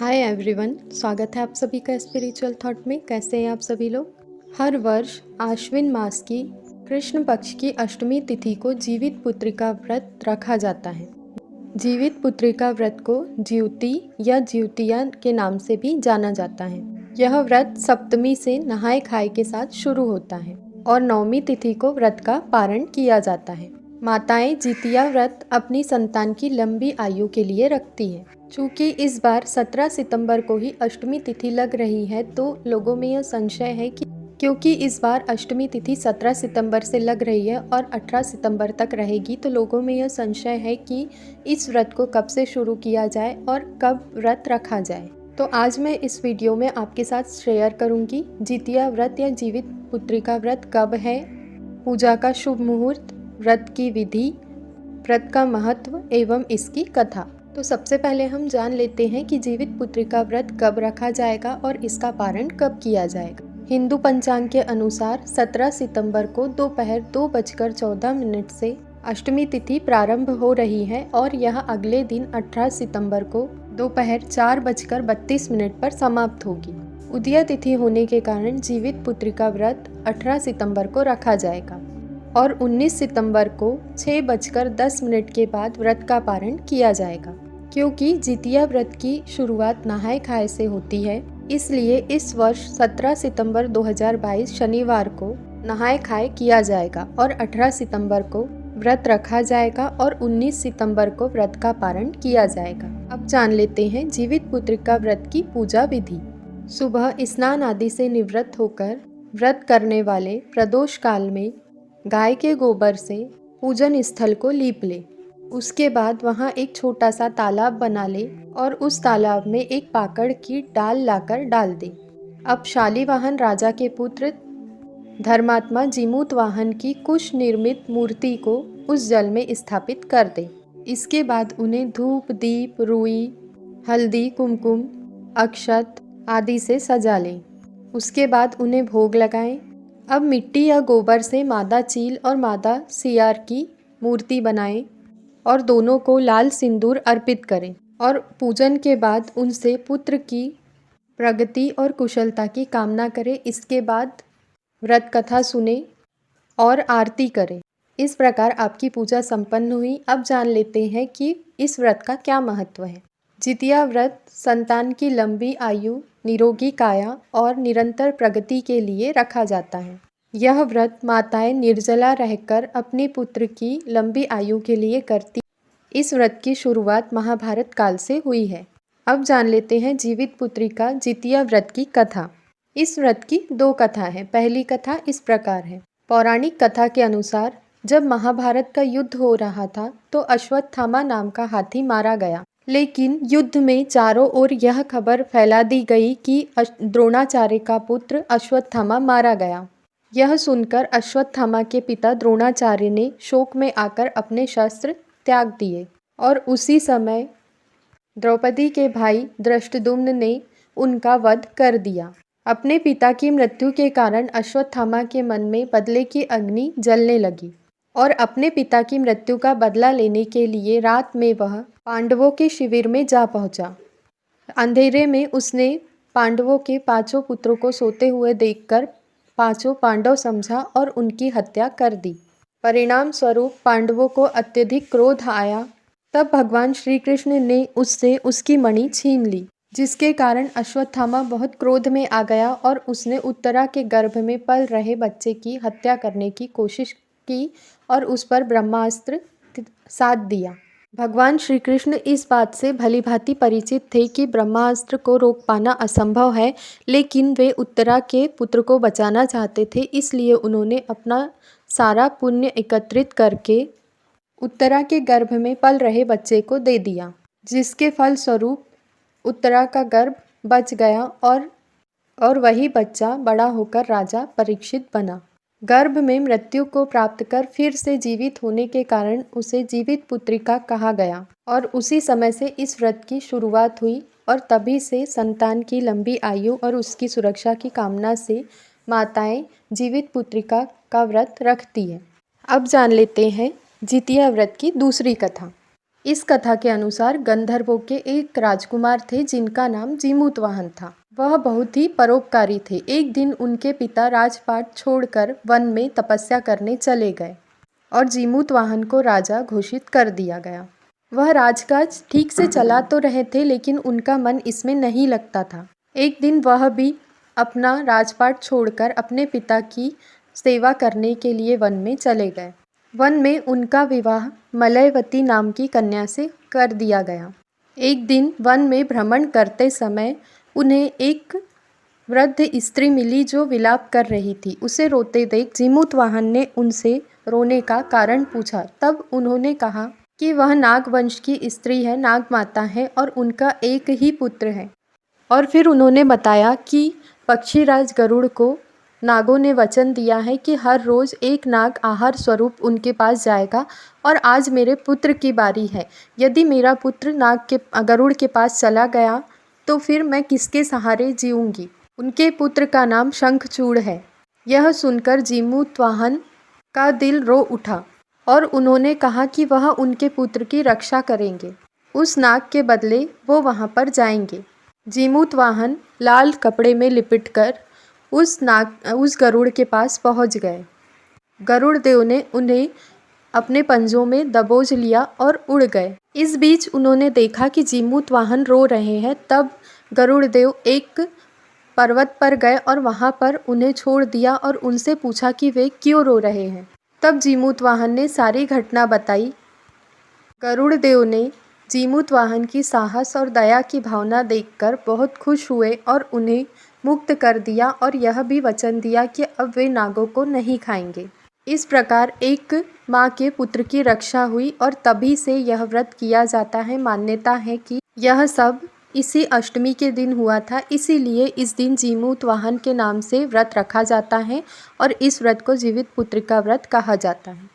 Hi everyone, स्वागत है आप सभी का स्पिरिचुअल थॉट में। कैसे हैं आप सभी लोग। हर वर्ष आश्विन मास की कृष्ण पक्ष की अष्टमी तिथि को जीवित पुत्रिका व्रत रखा जाता है। जीवित पुत्रिका व्रत को ज्योति या ज्योतिया के नाम से भी जाना जाता है। यह व्रत सप्तमी से नहाय खाए के साथ शुरू होता है और नवमी तिथि को व्रत का पारण किया जाता है। माताएं जितिया व्रत अपनी संतान की लंबी आयु के लिए रखती हैं। चूँकि इस बार 17 सितंबर को ही अष्टमी तिथि लग रही है, तो लोगों में यह संशय है कि क्योंकि इस बार अष्टमी तिथि 17 सितंबर से लग रही है और 18 सितंबर तक रहेगी, तो लोगों में यह संशय है कि इस व्रत को कब से शुरू किया जाए और कब व्रत रखा जाए। तो आज मैं इस वीडियो में आपके साथ शेयर करूंगी जितिया व्रत या जीवित पुत्रिका व्रत कब है, पूजा का शुभ मुहूर्त, व्रत की विधि, व्रत का महत्व एवं इसकी कथा। तो सबसे पहले हम जान लेते हैं कि जीवित पुत्रिका व्रत कब रखा जाएगा और इसका पारण कब किया जाएगा। हिंदू पंचांग के अनुसार 17 सितंबर को दोपहर 2:14 से अष्टमी तिथि प्रारंभ हो रही है और यह अगले दिन 18 सितंबर को दोपहर 4:32 पर समाप्त होगी। उदया तिथि होने के कारण जीवित पुत्रिका व्रत 18 सितंबर को रखा जाएगा और 19 सितंबर को 6:10 के बाद व्रत का पारण किया जाएगा। क्योंकि जितिया व्रत की शुरुआत नहाय खाए से होती है, इसलिए इस वर्ष 17 सितंबर 2022 शनिवार को नहाय खाए किया जाएगा और 18 सितंबर को व्रत रखा जाएगा और 19 सितंबर को व्रत का पारण किया जाएगा। अब जान लेते हैं जीवित पुत्रिका व्रत की पूजा विधि। सुबह स्नान आदि से निवृत्त होकर व्रत करने वाले प्रदोष काल में गाय के गोबर से पूजन स्थल को लीप ले। उसके बाद वहाँ एक छोटा सा तालाब बना ले और उस तालाब में एक पाकड़ की डाल लाकर डाल दे। अब शालीवाहन राजा के पुत्र धर्मात्मा जीमूतवाहन की कुश निर्मित मूर्ति को उस जल में स्थापित कर दे। इसके बाद उन्हें धूप, दीप, रुई, हल्दी, कुमकुम, अक्षत आदि से सजा लें। उसके बाद उन्हें भोग लगाएं। अब मिट्टी या गोबर से मादा चील और मादा सियार की मूर्ति बनाएं और दोनों को लाल सिंदूर अर्पित करें और पूजन के बाद उनसे पुत्र की प्रगति और कुशलता की कामना करें। इसके बाद व्रत कथा सुने और आरती करें। इस प्रकार आपकी पूजा संपन्न हुई। अब जान लेते हैं कि इस व्रत का क्या महत्व है। जितिया व्रत संतान की लंबी आयु, निरोगी काया और निरंतर प्रगति के लिए रखा जाता है। यह व्रत माताएं निर्जला रहकर अपने पुत्र की लंबी आयु के लिए करती। इस व्रत की शुरुआत महाभारत काल से हुई है। अब जान लेते हैं जीवित पुत्रिका जितिया व्रत की कथा। इस व्रत की 2 कथा है। पहली कथा इस प्रकार है। पौराणिक कथा के अनुसार जब महाभारत का युद्ध हो रहा था तो अश्वत्थामा नाम का हाथी मारा गया। लेकिन युद्ध में चारों ओर यह खबर फैला दी गई कि द्रोणाचार्य का पुत्र अश्वत्थामा मारा गया। यह सुनकर अश्वत्थामा के पिता द्रोणाचार्य ने शोक में आकर अपने शस्त्र त्याग दिए और उसी समय द्रौपदी के भाई धृष्टद्युम्न ने उनका वध कर दिया। अपने पिता की मृत्यु के कारण अश्वत्थामा के मन में बदले की अग्नि जलने लगी और अपने पिता की मृत्यु का बदला लेने के लिए रात में वह पांडवों के शिविर में जा पहुंचा। अंधेरे में उसने पांडवों के 5 पुत्रों को सोते हुए देखकर 5 पांडव समझा और उनकी हत्या कर दी। परिणाम स्वरूप पांडवों को अत्यधिक क्रोध आया। तब भगवान श्री कृष्ण ने उससे उसकी मणि छीन ली, जिसके कारण अश्वत्थामा बहुत क्रोध में आ गया और उसने उत्तरा के गर्भ में पल रहे बच्चे की हत्या करने की कोशिश की और उस पर ब्रह्मास्त्र साध दिया। भगवान श्री कृष्ण इस बात से भलीभांति परिचित थे कि ब्रह्मास्त्र को रोक पाना असंभव है, लेकिन वे उत्तरा के पुत्र को बचाना चाहते थे। इसलिए उन्होंने अपना सारा पुण्य एकत्रित करके उत्तरा के गर्भ में पल रहे बच्चे को दे दिया, जिसके फल स्वरूप उत्तरा का गर्भ बच गया और वही बच्चा बड़ा होकर राजा परीक्षित बना। गर्भ में मृत्यु को प्राप्त कर फिर से जीवित होने के कारण उसे जीवित पुत्रिका कहा गया और उसी समय से इस व्रत की शुरुआत हुई और तभी से संतान की लंबी आयु और उसकी सुरक्षा की कामना से माताएं जीवित पुत्रिका का व्रत रखती है। अब जान लेते हैं जितिया व्रत की दूसरी कथा। इस कथा के अनुसार गंधर्वों के एक राजकुमार थे जिनका नाम जीमूतवाहन था। वह बहुत ही परोपकारी थे। एक दिन उनके पिता राजपाट छोड़कर वन में तपस्या करने चले गए और जीमूतवाहन को राजा घोषित कर दिया गया। वह राजकाज ठीक से चला तो रहे थे, लेकिन उनका मन इसमें नहीं लगता था। एक दिन वह भी अपना राजपाट छोड़कर अपने पिता की सेवा करने के लिए वन में चले गए। वन में उनका विवाह मलयवती नाम की कन्या से कर दिया गया। एक दिन वन में भ्रमण करते समय उन्हें एक वृद्ध स्त्री मिली जो विलाप कर रही थी। उसे रोते देख जीमूतवाहन ने उनसे रोने का कारण पूछा। तब उन्होंने कहा कि वह नागवंश की स्त्री है, नाग माता है और उनका एक ही पुत्र है। और फिर उन्होंने बताया कि पक्षीराज गरुड़ को नागों ने वचन दिया है कि हर रोज़ एक नाग आहार स्वरूप उनके पास जाएगा और आज मेरे पुत्र की बारी है। यदि मेरा पुत्र गरुड़ के पास चला गया तो फिर मैं किसके सहारे जीऊँगी। उनके पुत्र का नाम शंखचूड़ है। यह सुनकर जीमूतवाहन का दिल रो उठा और उन्होंने कहा कि वह उनके पुत्र की रक्षा करेंगे। उस नाग के बदले वो वहाँ पर जाएंगे। जीमूतवाहन लाल कपड़े में लिपटकर उस गरुड़ के पास पहुँच गए। गरुड़ देव ने उन्हें अपने पंजों में दबोच लिया और उड़ गए। इस बीच उन्होंने देखा कि जीमूतवाहन रो रहे हैं। तब गरुड़ देव एक पर्वत पर गए और वहाँ पर उन्हें छोड़ दिया और उनसे पूछा कि वे क्यों रो रहे हैं। तब जीमूतवाहन ने सारी घटना बताई। गरुड़ देव ने जीमूतवाहन की साहस और दया की भावना देखकर बहुत खुश हुए और उन्हें मुक्त कर दिया और यह भी वचन दिया कि अब वे नागों को नहीं खाएंगे। इस प्रकार एक माँ के पुत्र की रक्षा हुई और तभी से यह व्रत किया जाता है। मान्यता है कि यह सब इसी अष्टमी के दिन हुआ था, इसीलिए इस दिन जीमूतवाहन के नाम से व्रत रखा जाता है और इस व्रत को जीवित पुत्रिका व्रत कहा जाता है।